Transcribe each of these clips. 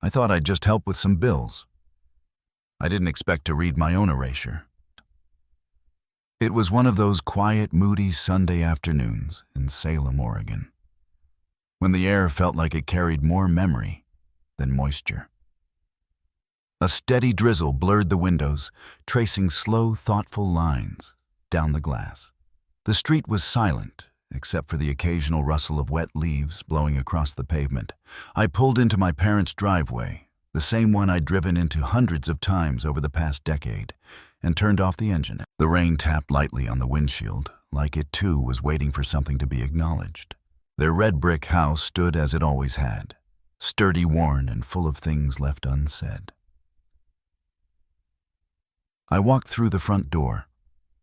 I thought I'd just help with some bills. I didn't expect to read my own erasure. It was one of those quiet, moody Sunday afternoons in Salem, Oregon, when the air felt like it carried more memory than moisture. A steady drizzle blurred the windows, tracing slow, thoughtful lines down the glass. The street was silent, except for the occasional rustle of wet leaves blowing across the pavement. I pulled into my parents' driveway, the same one I'd driven into hundreds of times over the past decade, and turned off the engine. The rain tapped lightly on the windshield, like it too was waiting for something to be acknowledged. Their red brick house stood as it always had, sturdy, worn, and full of things left unsaid. I walked through the front door,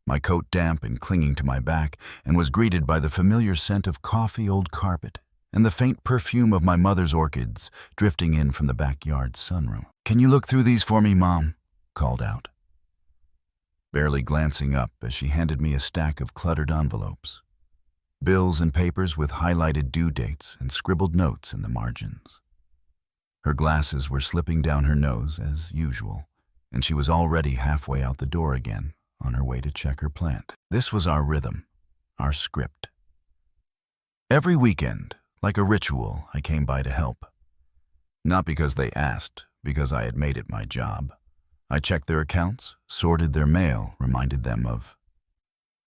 my coat damp and clinging to my back, and was greeted by the familiar scent of coffee, old carpet, and the faint perfume of my mother's orchids drifting in from the backyard sunroom. "Can you look through these for me, Mom?" called out, barely glancing up as she handed me a stack of cluttered envelopes, bills and papers with highlighted due dates and scribbled notes in the margins. Her glasses were slipping down her nose as usual, and she was already halfway out the door again, on her way to check her plant. This was our rhythm, our script. Every weekend, like a ritual, I came by to help. Not because they asked, because I had made it my job. I checked their accounts, sorted their mail, reminded them of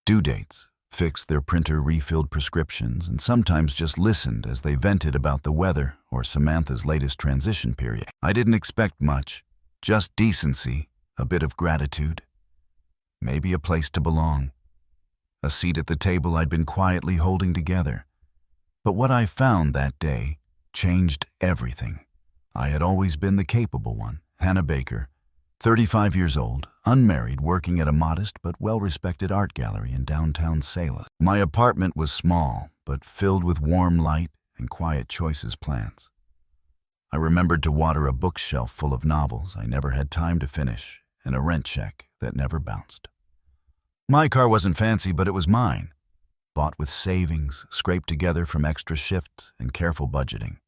due dates, fixed their printer-refilled prescriptions, and sometimes just listened as they vented about the weather or Samantha's latest transition period. I didn't expect much, just decency, a bit of gratitude, maybe a place to belong, a seat at the table I'd been quietly holding together. But what I found that day changed everything. I had always been the capable one, Hannah Baker, 35 years old, unmarried, working at a modest but well-respected art gallery in downtown Salem. My apartment was small, but filled with warm light and quiet choices plants. I remembered to water a bookshelf full of novels I never had time to finish and a rent check that never bounced. My car wasn't fancy, but it was mine, bought with savings, scraped together from extra shifts and careful budgeting.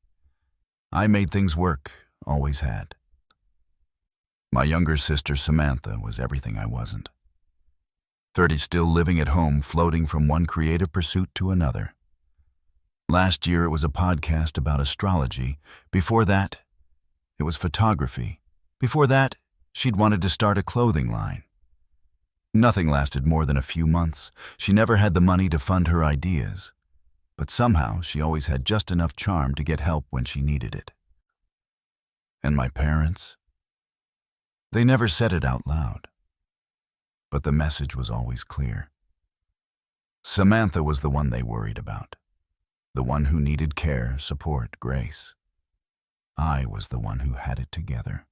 I made things work, always had. My younger sister, Samantha, was everything I wasn't. 30 still living at home, floating from one creative pursuit to another. Last year, it was a podcast about astrology. Before that, it was photography. Before that, she'd wanted to start a clothing line. Nothing lasted more than a few months. She never had the money to fund her ideas, but somehow she always had just enough charm to get help when she needed it. And my parents? They never said it out loud, but the message was always clear. Samantha was the one they worried about, the one who needed care, support, grace. I was the one who had it together,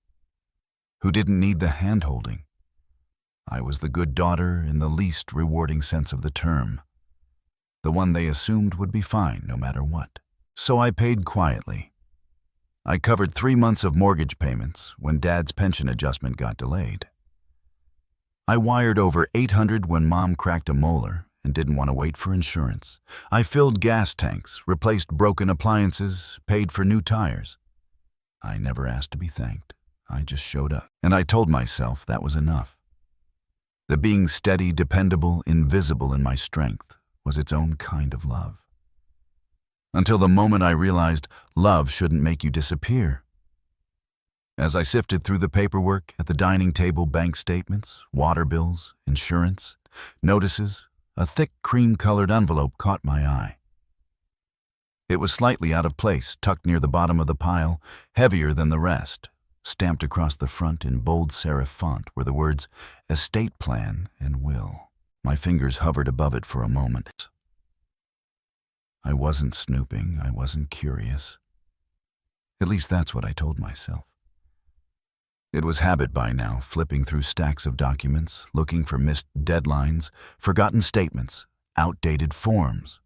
who didn't need the hand-holding. I was the good daughter in the least rewarding sense of the term, the one they assumed would be fine no matter what. So I paid quietly. I covered 3 months of mortgage payments when Dad's pension adjustment got delayed. I wired over $800 when Mom cracked a molar and didn't want to wait for insurance. I filled gas tanks, replaced broken appliances, paid for new tires. I never asked to be thanked. I just showed up. And I told myself that was enough. The being steady, dependable, invisible in my strength was its own kind of love. Until the moment I realized love shouldn't make you disappear. As I sifted through the paperwork at the dining table, bank statements, water bills, insurance, notices, a thick cream-colored envelope caught my eye. It was slightly out of place, tucked near the bottom of the pile, heavier than the rest. Stamped across the front in bold serif font were the words estate plan and will. My fingers hovered above it for a moment. I wasn't snooping, I wasn't curious. At least that's what I told myself. It was habit by now, flipping through stacks of documents, looking for missed deadlines, forgotten statements, outdated forms.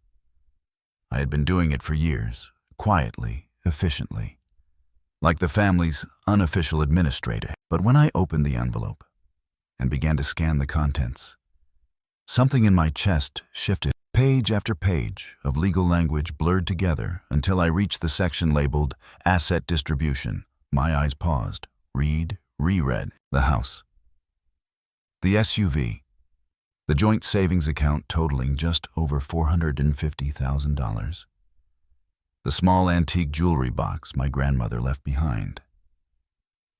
I had been doing it for years, quietly, efficiently, like the family's unofficial administrator. But when I opened the envelope and began to scan the contents, something in my chest shifted. Page after page of legal language blurred together until I reached the section labeled Asset Distribution, My eyes paused. Reread. The house. The SUV. The joint savings account totaling just over $450,000. The small antique jewelry box my grandmother left behind.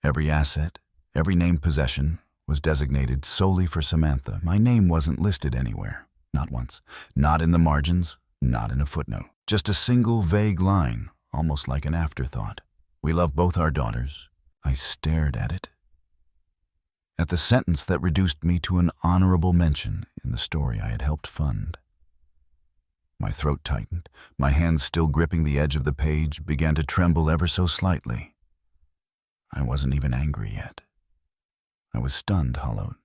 Every asset, every named possession was designated solely for Samantha. My name wasn't listed anywhere. Not once. Not in the margins. Not in a footnote. Just a single vague line, almost like an afterthought. We love both our daughters. I stared at it. At the sentence that reduced me to an honorable mention in the story I had helped fund. My throat tightened. My hands, still gripping the edge of the page, began to tremble ever so slightly. I wasn't even angry yet. I was stunned, hollowed.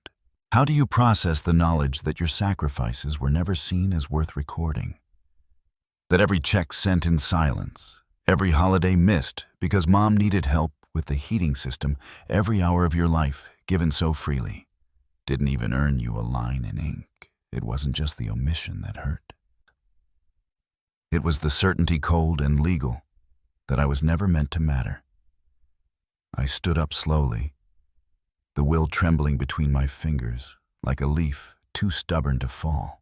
How do you process the knowledge that your sacrifices were never seen as worth recording? That every check sent in silence, every holiday missed because mom needed help with the heating system, every hour of your life given so freely, didn't even earn you a line in ink. It wasn't just the omission that hurt. It was the certainty, cold and legal, that I was never meant to matter. I stood up slowly, the will trembling between my fingers, like a leaf too stubborn to fall.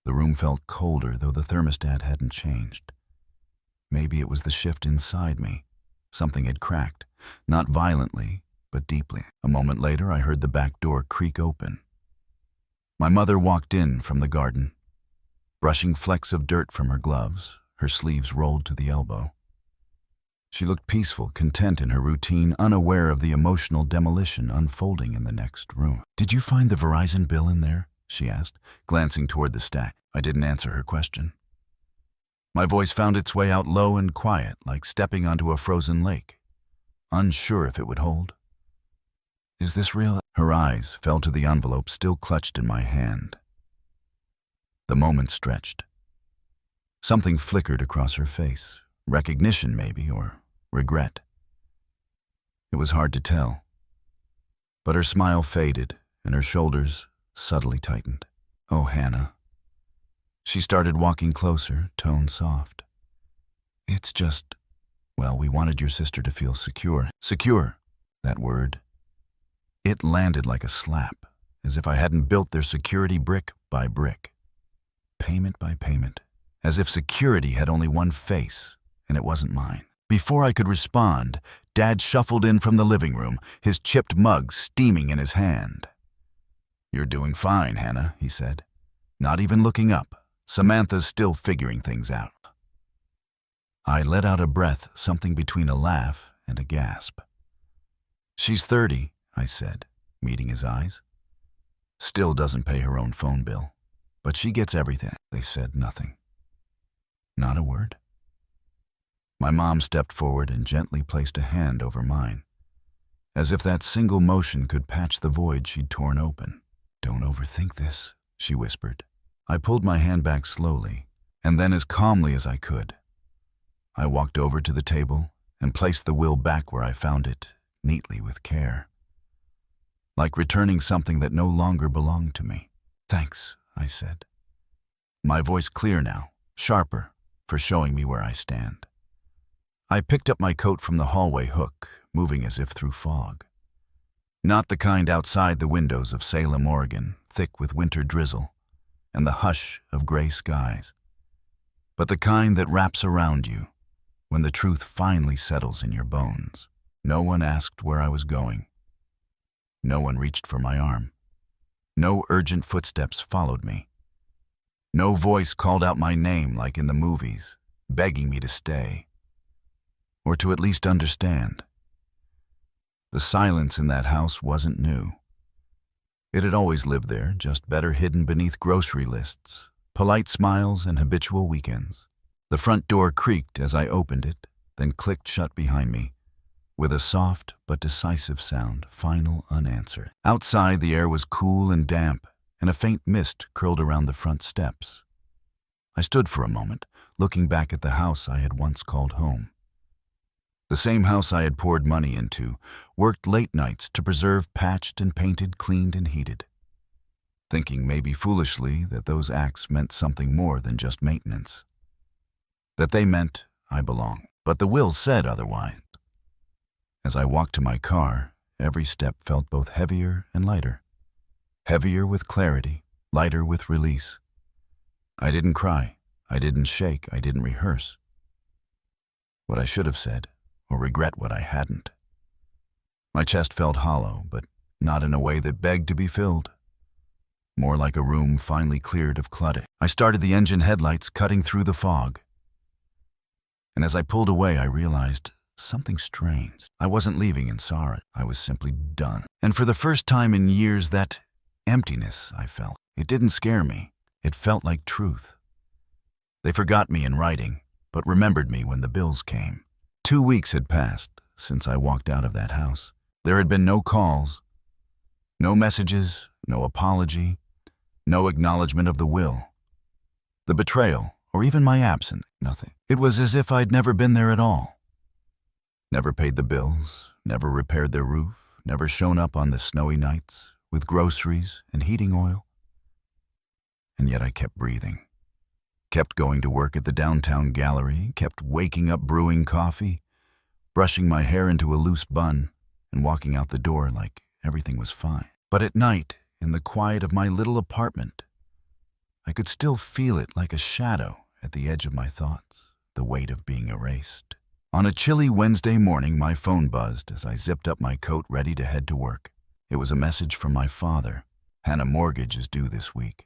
The room felt colder, though the thermostat hadn't changed. Maybe it was the shift inside me. Something had cracked, not violently, but deeply. A moment later, I heard the back door creak open. My mother walked in from the garden, brushing flecks of dirt from her gloves, her sleeves rolled to the elbow. She looked peaceful, content in her routine, unaware of the emotional demolition unfolding in the next room. "Did you find the Verizon bill in there?" she asked, glancing toward the stack. I didn't answer her question. My voice found its way out low and quiet, like stepping onto a frozen lake, unsure if it would hold. "Is this real?" Her eyes fell to the envelope still clutched in my hand. The moment stretched. Something flickered across her face. Recognition, maybe, or regret. It was hard to tell. But her smile faded, and her shoulders subtly tightened. "Oh, Hannah." She started walking closer, tone soft. "It's just, well, we wanted your sister to feel secure." Secure, that word. It landed like a slap, as if I hadn't built their security brick by brick, payment by payment, as if security had only one face, and it wasn't mine. Before I could respond, Dad shuffled in from the living room, his chipped mug steaming in his hand. "You're doing fine, Hannah," he said, not even looking up. "Samantha's still figuring things out." I let out a breath, something between a laugh and a gasp. "She's 30, I said, meeting his eyes. "Still doesn't pay her own phone bill, but she gets everything." They said nothing. Not a word. My mom stepped forward and gently placed a hand over mine, as if that single motion could patch the void she'd torn open. "Don't overthink this," she whispered. I pulled my hand back slowly, and then as calmly as I could. I walked over to the table and placed the will back where I found it, neatly with care. Like returning something that no longer belonged to me. "Thanks," I said. My voice clear now, sharper, for showing me where I stand. I picked up my coat from the hallway hook, moving as if through fog. Not the kind outside the windows of Salem, Oregon, thick with winter drizzle and the hush of gray skies, but the kind that wraps around you when the truth finally settles in your bones. No one asked where I was going. No one reached for my arm. No urgent footsteps followed me. No voice called out my name like in the movies, begging me to stay, or to at least understand. The silence in that house wasn't new. It had always lived there, just better hidden beneath grocery lists, polite smiles, and habitual weekends. The front door creaked as I opened it, then clicked shut behind me, with a soft but decisive sound, final unanswered. Outside, the air was cool and damp, and a faint mist curled around the front steps. I stood for a moment, looking back at the house I had once called home. The same house I had poured money into, worked late nights to preserve, patched and painted, cleaned and heated, thinking maybe foolishly that those acts meant something more than just maintenance. That they meant I belong. But the will said otherwise. As I walked to my car, every step felt both heavier and lighter. Heavier with clarity, lighter with release. I didn't cry. I didn't shake. I didn't rehearse what I should have said, or regret what I hadn't. My chest felt hollow, but not in a way that begged to be filled. More like a room finally cleared of clutter. I started the engine headlights, cutting through the fog. And as I pulled away, I realized something strange. I wasn't leaving in sorrow. I was simply done. And for the first time in years, that emptiness I felt, it didn't scare me. It felt like truth. They forgot me in writing, but remembered me when the bills came. 2 weeks had passed since I walked out of that house. There had been no calls, no messages, no apology, no acknowledgement of the will. The betrayal, or even my absence, nothing. It was as if I'd never been there at all. Never paid the bills, never repaired their roof, never shown up on the snowy nights with groceries and heating oil. And yet I kept breathing. Kept going to work at the downtown gallery, kept waking up brewing coffee, brushing my hair into a loose bun, and walking out the door like everything was fine. But at night, in the quiet of my little apartment, I could still feel it like a shadow at the edge of my thoughts, the weight of being erased. On a chilly Wednesday morning, my phone buzzed as I zipped up my coat ready to head to work. It was a message from my father. "Hannah, mortgage is due this week.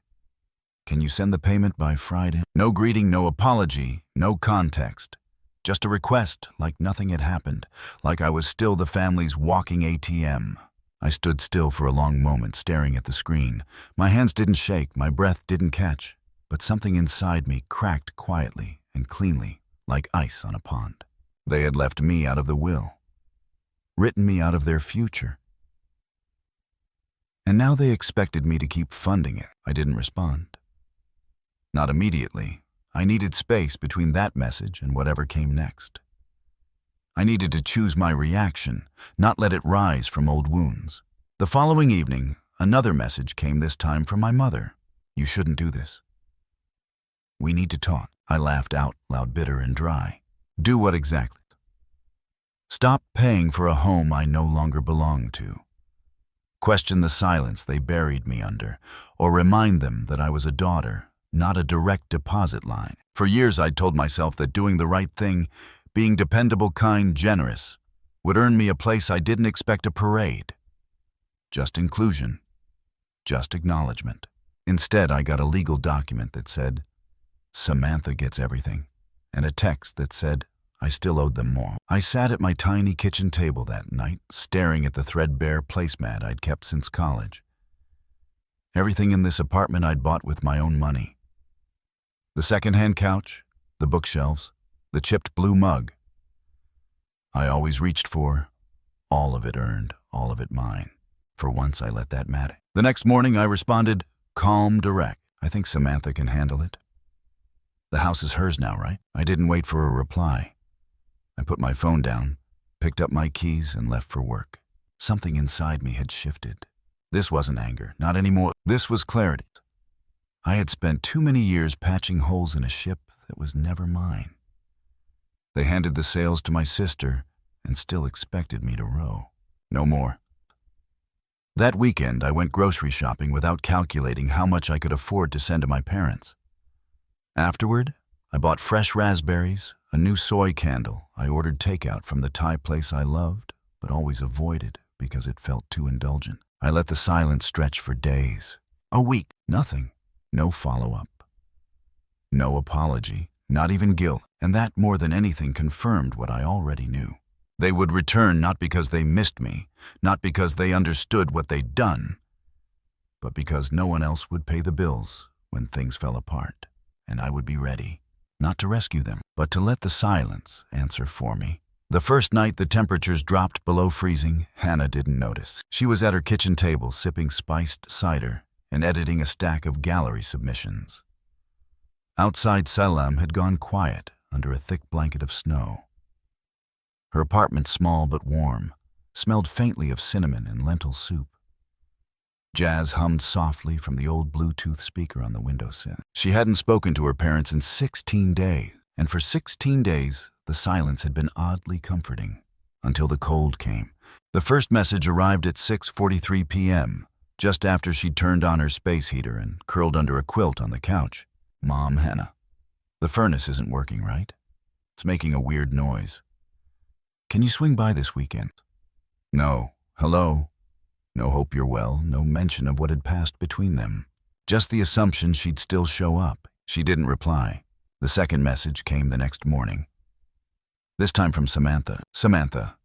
Can you send the payment by Friday?" No greeting, no apology, no context. Just a request, like nothing had happened, like I was still the family's walking ATM. I stood still for a long moment, staring at the screen. My hands didn't shake, my breath didn't catch, but something inside me cracked quietly and cleanly, like ice on a pond. They had left me out of the will, written me out of their future. And now they expected me to keep funding it. I didn't respond. Not immediately. I needed space between that message and whatever came next. I needed to choose my reaction, not let it rise from old wounds. The following evening, another message came, this time from my mother. "You shouldn't do this. We need to talk." I laughed out loud, bitter and dry. "Do what exactly?" "Stop paying for a home I no longer belong to. Question the silence they buried me under, or remind them that I was a daughter, not a direct deposit line." For years I'd told myself that doing the right thing, being dependable, kind, generous, would earn me a place I didn't expect a parade. Just inclusion. Just acknowledgement. Instead, I got a legal document that said, "Samantha gets everything," and a text that said, I still owed them more. I sat at my tiny kitchen table that night, staring at the threadbare placemat I'd kept since college. Everything in this apartment I'd bought with my own money. The second-hand couch, the bookshelves, the chipped blue mug. I always reached for, all of it earned, all of it mine. For once, I let that matter. The next morning, I responded, calm, direct. "I think Samantha can handle it. The house is hers now, right?" I didn't wait for a reply. I put my phone down, picked up my keys, and left for work. Something inside me had shifted. This wasn't anger, not anymore. This was clarity. I had spent too many years patching holes in a ship that was never mine. They handed the sails to my sister and still expected me to row. No more. That weekend, I went grocery shopping without calculating how much I could afford to send to my parents. Afterward, I bought fresh raspberries, a new soy candle. I ordered takeout from the Thai place I loved, but always avoided because it felt too indulgent. I let the silence stretch for days. A week, nothing. No follow-up. No apology, not even guilt. And that, more than anything, confirmed what I already knew. They would return not because they missed me, not because they understood what they'd done, but because no one else would pay the bills when things fell apart. And I would be ready, not to rescue them, but to let the silence answer for me. The first night the temperatures dropped below freezing, Hannah didn't notice. She was at her kitchen table sipping spiced cider and editing a stack of gallery submissions. Outside, Salem had gone quiet under a thick blanket of snow. Her apartment, small but warm, smelled faintly of cinnamon and lentil soup. Jazz hummed softly from the old Bluetooth speaker on the windowsill. She hadn't spoken to her parents in 16 days, and for 16 days, the silence had been oddly comforting. until the cold came. The first message arrived at 6:43 p.m., just after she'd turned on her space heater and curled under a quilt on the couch. Mom, Hannah, the furnace isn't working, right? It's making a weird noise. Can you swing by this weekend? No. Hello? No hope you're well, no mention of what had passed between them. Just the assumption she'd still show up. She didn't reply. The second message came the next morning. This time from Samantha. Samantha,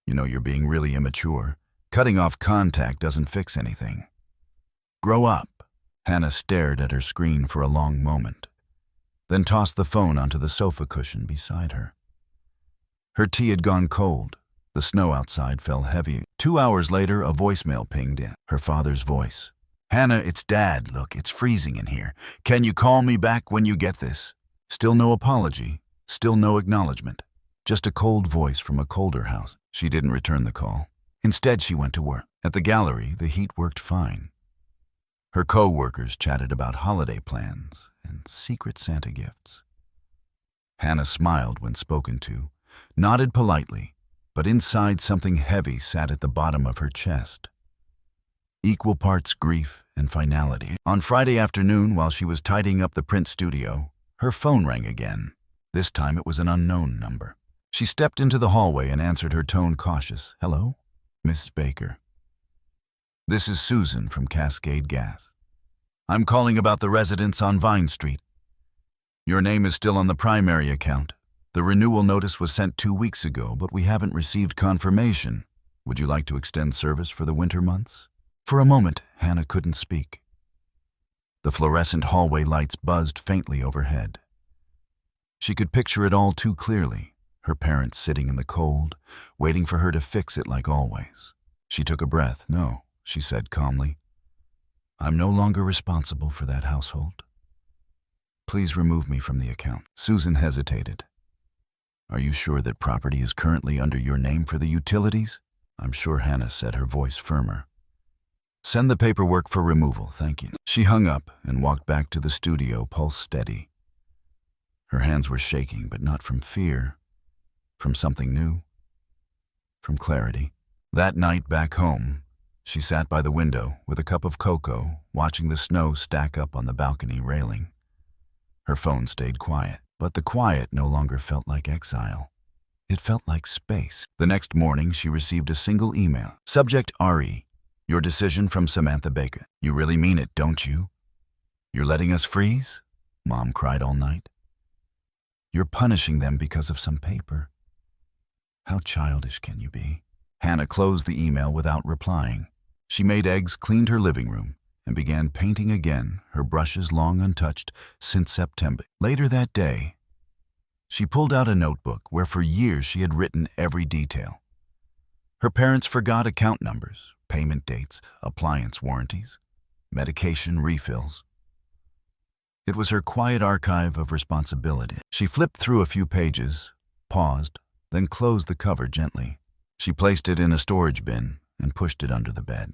you know you're being really immature. Cutting off contact doesn't fix anything. Grow up. Hannah stared at her screen for a long moment, then tossed the phone onto the sofa cushion beside her. Her tea had gone cold. The snow outside fell heavy. 2 hours later, a voicemail pinged in. Her father's voice. Hannah, it's Dad. Look, it's freezing in here. Can you call me back when you get this? Still no apology. Still no acknowledgement. Just a cold voice from a colder house. She didn't return the call. Instead, she went to work. At the gallery, the heat worked fine. Her co-workers chatted about holiday plans and secret Santa gifts. Hannah smiled when spoken to, nodded politely, but inside something heavy sat at the bottom of her chest. Equal parts grief and finality. On Friday afternoon, while she was tidying up the print studio, her phone rang again. This time it was an unknown number. She stepped into the hallway and answered, her tone cautious. Hello? Miss Baker. This is Susan from Cascade Gas. I'm calling about the residence on Vine Street. Your name is still on the primary account. The renewal notice was sent 2 weeks ago, but we haven't received confirmation. Would you like to extend service for the winter months? For a moment, Hannah couldn't speak. The fluorescent hallway lights buzzed faintly overhead. She could picture it all too clearly, her parents sitting in the cold, waiting for her to fix it like always. She took a breath. No, she said calmly. I'm no longer responsible for that household. Please remove me from the account. Susan hesitated. Are you sure that property is currently under your name for the utilities? I'm sure, Hannah said, her voice firmer. Send the paperwork for removal, thank you. She hung up and walked back to the studio, pulse steady. Her hands were shaking, but not from fear, from something new, from clarity. That night back home, she sat by the window with a cup of cocoa, watching the snow stack up on the balcony railing. Her phone stayed quiet, but the quiet no longer felt like exile. It felt like space. The next morning, she received a single email. Subject RE. Your decision from Samantha Baker. You really mean it, don't you? You're letting us freeze? Mom cried all night. You're punishing them because of some paper. How childish can you be? Hannah closed the email without replying. She made eggs, cleaned her living room, and began painting again, her brushes long untouched since September. Later that day, she pulled out a notebook where for years she had written every detail. Her parents forgot account numbers, payment dates, appliance warranties, medication refills. It was her quiet archive of responsibility. She flipped through a few pages, paused, then closed the cover gently. She placed it in a storage bin and pushed it under the bed.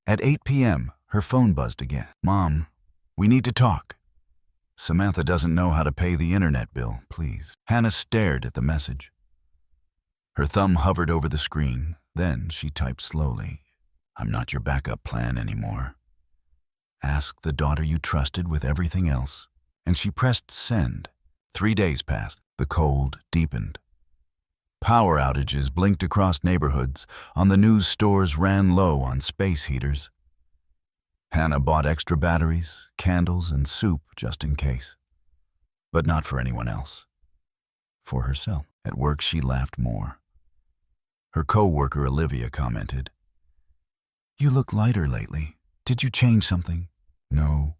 At 8 p.m., her phone buzzed again. Mom, we need to talk. Samantha doesn't know how to pay the internet bill, please. Hannah stared at the message. Her thumb hovered over the screen. Then she typed slowly. I'm not your backup plan anymore. Ask the daughter you trusted with everything else. And she pressed send. 3 days passed. The cold deepened. Power outages blinked across neighborhoods. On the news, stores ran low on space heaters. Hannah bought extra batteries, candles, and soup just in case. But not for anyone else. For herself. At work, she laughed more. Her co-worker Olivia commented, You look lighter lately. Did you change something? No.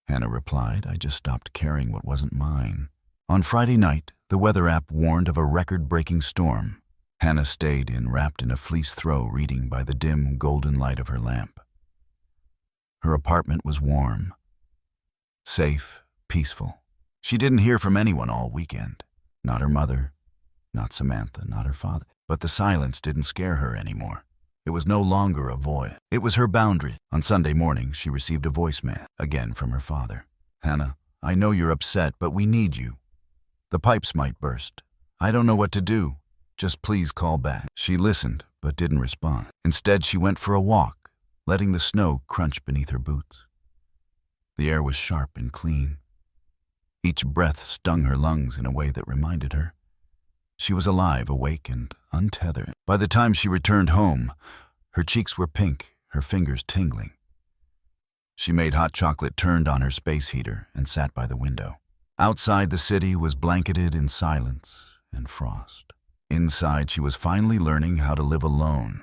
Hannah replied, I just stopped carrying what wasn't mine. On Friday night, the weather app warned of a record-breaking storm. Hannah stayed in, wrapped in a fleece throw, reading by the dim, golden light of her lamp. Her apartment was warm, safe, peaceful. She didn't hear from anyone all weekend. Not her mother, not Samantha, not her father. But the silence didn't scare her anymore. It was no longer a void. It was her boundary. On Sunday morning, she received a voicemail, again from her father. Hannah, I know you're upset, but we need you. The pipes might burst. I don't know what to do. Just please call back." She listened, but didn't respond. Instead, she went for a walk, letting the snow crunch beneath her boots. The air was sharp and clean. Each breath stung her lungs in a way that reminded her she was alive, awake, and untethered. By the time she returned home, her cheeks were pink, her fingers tingling. She made hot chocolate, turned on her space heater, and sat by the window. Outside, the city was blanketed in silence and frost. Inside, she was finally learning how to live alone,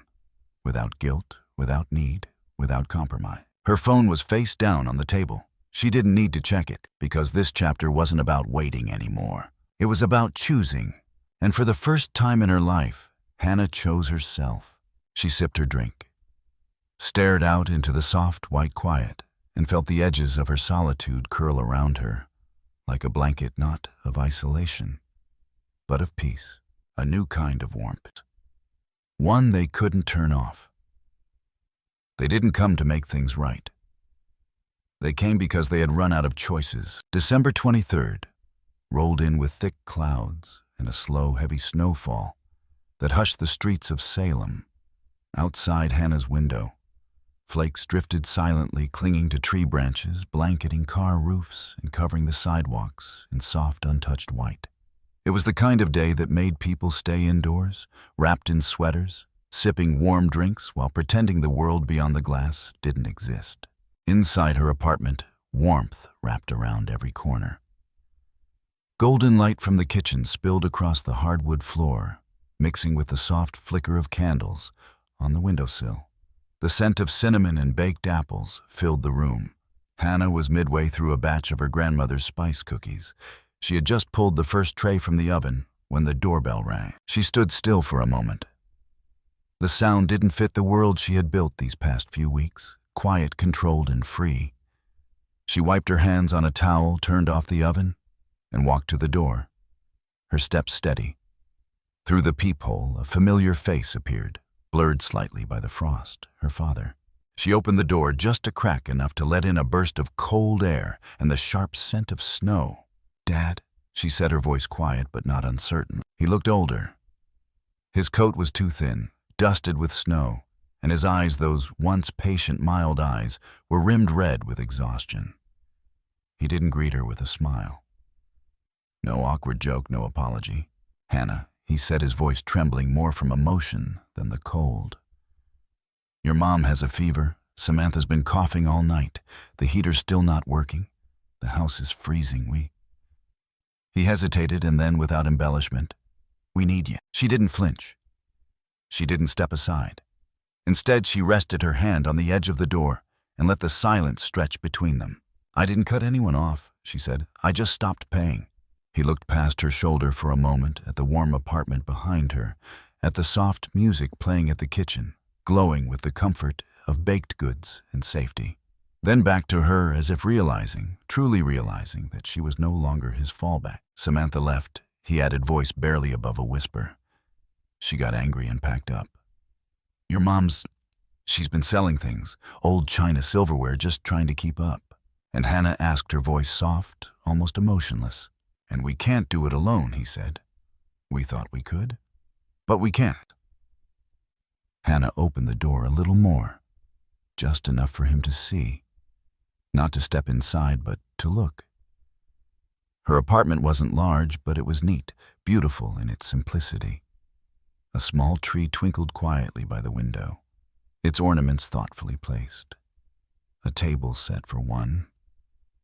without guilt, without need, without compromise. Her phone was face down on the table. She didn't need to check it, because this chapter wasn't about waiting anymore. It was about choosing. And for the first time in her life, Hannah chose herself. She sipped her drink, stared out into the soft, white quiet, and felt the edges of her solitude curl around her, like a blanket not of isolation, but of peace, a new kind of warmth, one they couldn't turn off. They didn't come to make things right. They came because they had run out of choices. December 23rd rolled in with thick clouds and a slow, heavy snowfall that hushed the streets of Salem. Outside Hannah's window, flakes drifted silently, clinging to tree branches, blanketing car roofs and covering the sidewalks in soft, untouched white. It was the kind of day that made people stay indoors, wrapped in sweaters, sipping warm drinks while pretending the world beyond the glass didn't exist. Inside her apartment, warmth wrapped around every corner. Golden light from the kitchen spilled across the hardwood floor, mixing with the soft flicker of candles on the windowsill. The scent of cinnamon and baked apples filled the room. Hannah was midway through a batch of her grandmother's spice cookies. She had just pulled the first tray from the oven when the doorbell rang. She stood still for a moment. The sound didn't fit the world she had built these past few weeks, quiet, controlled, and free. She wiped her hands on a towel, turned off the oven, and walked to the door, her steps steady. Through the peephole, a familiar face appeared, blurred slightly by the frost, her father. She opened the door just a crack enough to let in a burst of cold air and the sharp scent of snow. "Dad," she said, her voice quiet but not uncertain. He looked older. His coat was too thin, dusted with snow, and his eyes, those once patient, mild eyes, were rimmed red with exhaustion. He didn't greet her with a smile. No awkward joke, no apology. "Hannah," he said, his voice trembling more from emotion than the cold. "Your mom has a fever. Samantha's been coughing all night. The heater's still not working. The house is freezing. He hesitated, and then, without embellishment, "We need you." She didn't flinch. She didn't step aside. Instead, she rested her hand on the edge of the door and let the silence stretch between them. "I didn't cut anyone off," she said. "I just stopped paying." He looked past her shoulder for a moment at the warm apartment behind her, at the soft music playing at the kitchen, glowing with the comfort of baked goods and safety. Then back to her, as if realizing, truly realizing, that she was no longer his fallback. "Samantha left," he added, voice barely above a whisper. "She got angry and packed up. Your mom's, she's been selling things, old china silverware, just trying to keep up." And Hannah asked, her voice soft, almost emotionless. "And we can't do it alone," he said. "We thought we could, but we can't." Hannah opened the door a little more, just enough for him to see. Not to step inside, but to look. Her apartment wasn't large, but it was neat, beautiful in its simplicity. A small tree twinkled quietly by the window, its ornaments thoughtfully placed. A table set for one,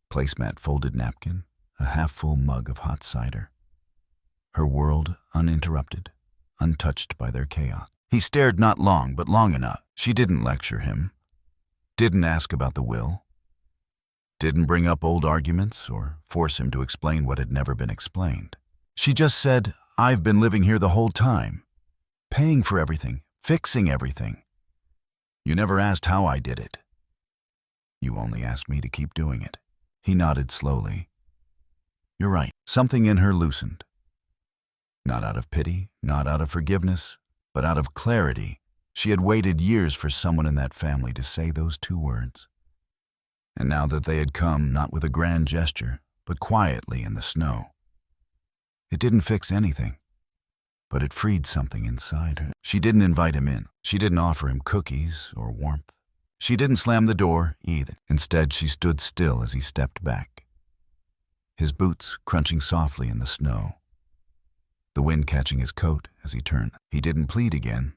placemat, folded napkin, a half-full mug of hot cider. Her world uninterrupted, untouched by their chaos. He stared, not long, but long enough. She didn't lecture him, didn't ask about the will, didn't bring up old arguments or force him to explain what had never been explained. She just said, "I've been living here the whole time, paying for everything, fixing everything. You never asked how I did it. You only asked me to keep doing it." He nodded slowly. "You're right." Something in her loosened. Not out of pity, not out of forgiveness, but out of clarity. She had waited years for someone in that family to say those two words. And now that they had come, not with a grand gesture, but quietly in the snow, it didn't fix anything, but it freed something inside her. She didn't invite him in. She didn't offer him cookies or warmth. She didn't slam the door either. Instead, she stood still as he stepped back, his boots crunching softly in the snow, the wind catching his coat as he turned. He didn't plead again,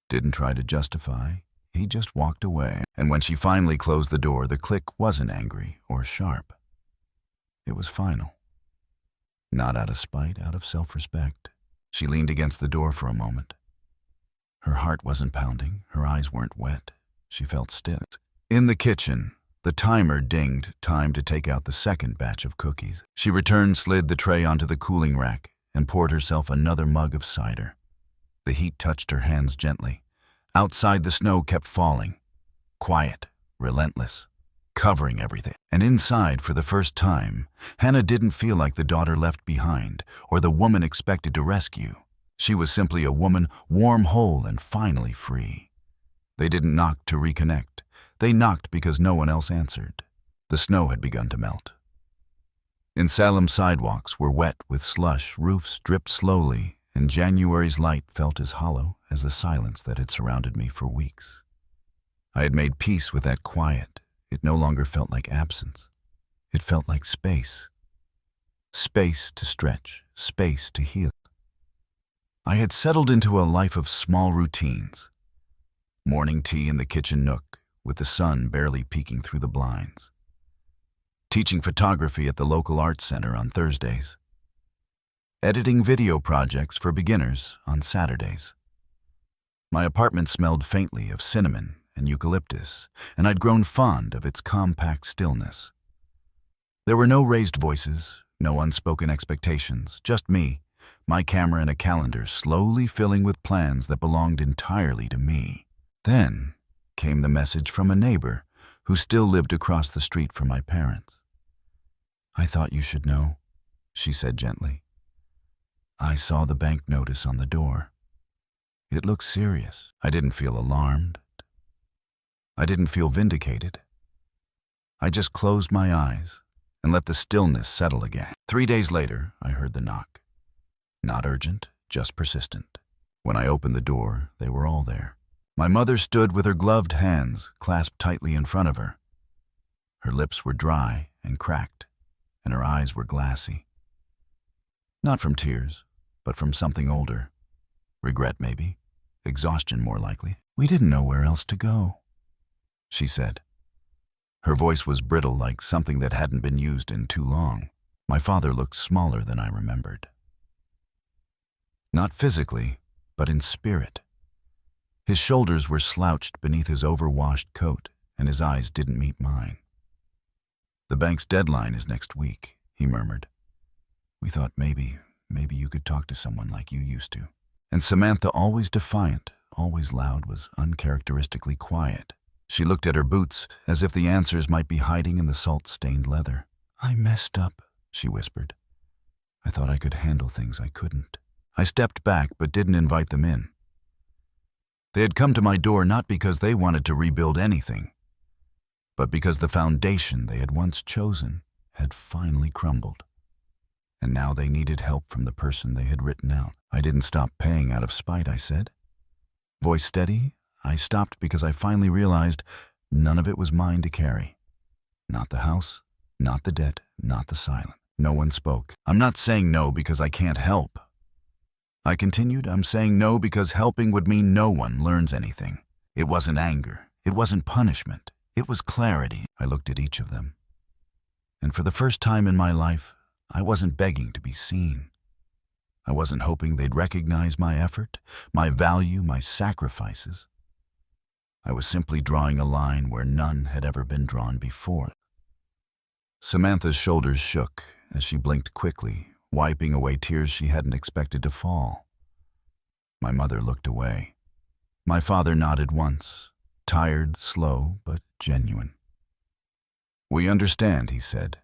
didn't try to justify. He just walked away. And when she finally closed the door, the click wasn't angry or sharp. It was final. Not out of spite, out of self-respect. She leaned against the door for a moment. Her heart wasn't pounding, her eyes weren't wet. She felt still. In the kitchen, the timer dinged, time to take out the second batch of cookies. She returned, slid the tray onto the cooling rack, and poured herself another mug of cider. The heat touched her hands gently. Outside, the snow kept falling, quiet, relentless, covering everything. And inside, for the first time, Hannah didn't feel like the daughter left behind or the woman expected to rescue. She was simply a woman, warm, whole, and finally free. They didn't knock to reconnect. They knocked because no one else answered. The snow had begun to melt. In Salem, sidewalks were wet with slush, roofs dripped slowly, and January's light felt as hollow as the silence that had surrounded me for weeks. I had made peace with that quiet. It no longer felt like absence. It felt like space. Space to stretch, space to heal. I had settled into a life of small routines. Morning tea in the kitchen nook, with the sun barely peeking through the blinds. Teaching photography at the local arts center on Thursdays. Editing video projects for beginners on Saturdays. My apartment smelled faintly of cinnamon and eucalyptus, and I'd grown fond of its compact stillness. There were no raised voices, no unspoken expectations, just me, my camera and a calendar slowly filling with plans that belonged entirely to me. Then came the message from a neighbor who still lived across the street from my parents. "I thought you should know," she said gently. "I saw the bank notice on the door. It looked serious." I didn't feel alarmed. I didn't feel vindicated. I just closed my eyes and let the stillness settle again. 3 days later, I heard the knock. Not urgent, just persistent. When I opened the door, they were all there. My mother stood with her gloved hands clasped tightly in front of her. Her lips were dry and cracked, and her eyes were glassy. Not from tears, but from something older. Regret, maybe. Exhaustion, more likely. "We didn't know where else to go," she said. Her voice was brittle, like something that hadn't been used in too long. My father looked smaller than I remembered. Not physically, but in spirit. His shoulders were slouched beneath his overwashed coat, and his eyes didn't meet mine. "The bank's deadline is next week," he murmured. "We thought maybe you could talk to someone like you used to." And Samantha, always defiant, always loud, was uncharacteristically quiet. She looked at her boots as if the answers might be hiding in the salt-stained leather. "I messed up," she whispered. "I thought I could handle things I couldn't." I stepped back but didn't invite them in. They had come to my door not because they wanted to rebuild anything, but because the foundation they had once chosen had finally crumbled. And now they needed help from the person they had written out. "I didn't stop paying out of spite," I said. Voice steady, I stopped because I finally realized none of it was mine to carry. Not the house, not the debt, not the silence. No one spoke. "I'm not saying no because I can't help," I continued. "I'm saying no because helping would mean no one learns anything." It wasn't anger. It wasn't punishment. It was clarity. I looked at each of them. And for the first time in my life, I wasn't begging to be seen. I wasn't hoping they'd recognize my effort, my value, my sacrifices. I was simply drawing a line where none had ever been drawn before. Samantha's shoulders shook as she blinked quickly, wiping away tears she hadn't expected to fall. My mother looked away. My father nodded once, tired, slow, but genuine. "We understand," he said.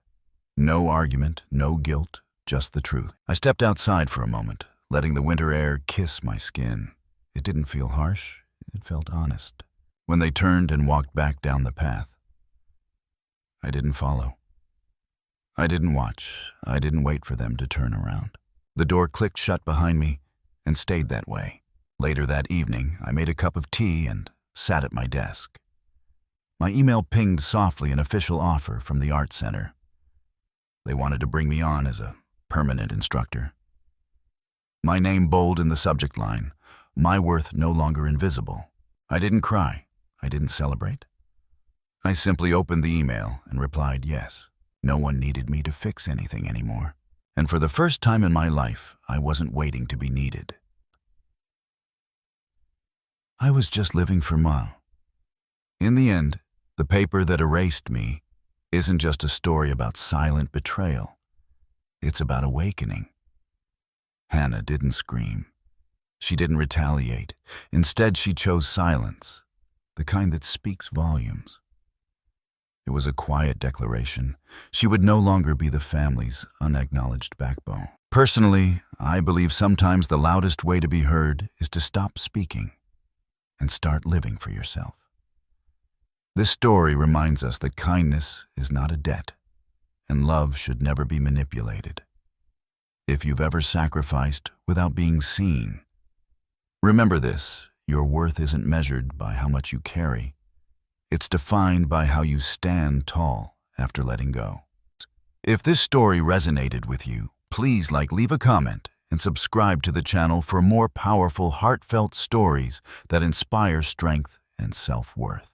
No argument, no guilt, just the truth. I stepped outside for a moment, letting the winter air kiss my skin. It didn't feel harsh, it felt honest. When they turned and walked back down the path, I didn't follow. I didn't watch. I didn't wait for them to turn around. The door clicked shut behind me, and stayed that way. Later that evening, I made a cup of tea and sat at my desk. My email pinged softly an official offer from the art center. They wanted to bring me on as a permanent instructor. My name bold in the subject line, my worth no longer invisible. I didn't cry. I didn't celebrate. I simply opened the email and replied yes. No one needed me to fix anything anymore. And for the first time in my life, I wasn't waiting to be needed. I was just living for Ma. In the end, the paper that erased me isn't just a story about silent betrayal. It's about awakening. Hannah didn't scream. She didn't retaliate. Instead, she chose silence, the kind that speaks volumes. It was a quiet declaration. She would no longer be the family's unacknowledged backbone. Personally, I believe sometimes the loudest way to be heard is to stop speaking and start living for yourself. This story reminds us that kindness is not a debt, and love should never be manipulated. If you've ever sacrificed without being seen, remember this: your worth isn't measured by how much you carry. It's defined by how you stand tall after letting go. If this story resonated with you, please leave a comment and subscribe to the channel for more powerful, heartfelt stories that inspire strength and self-worth.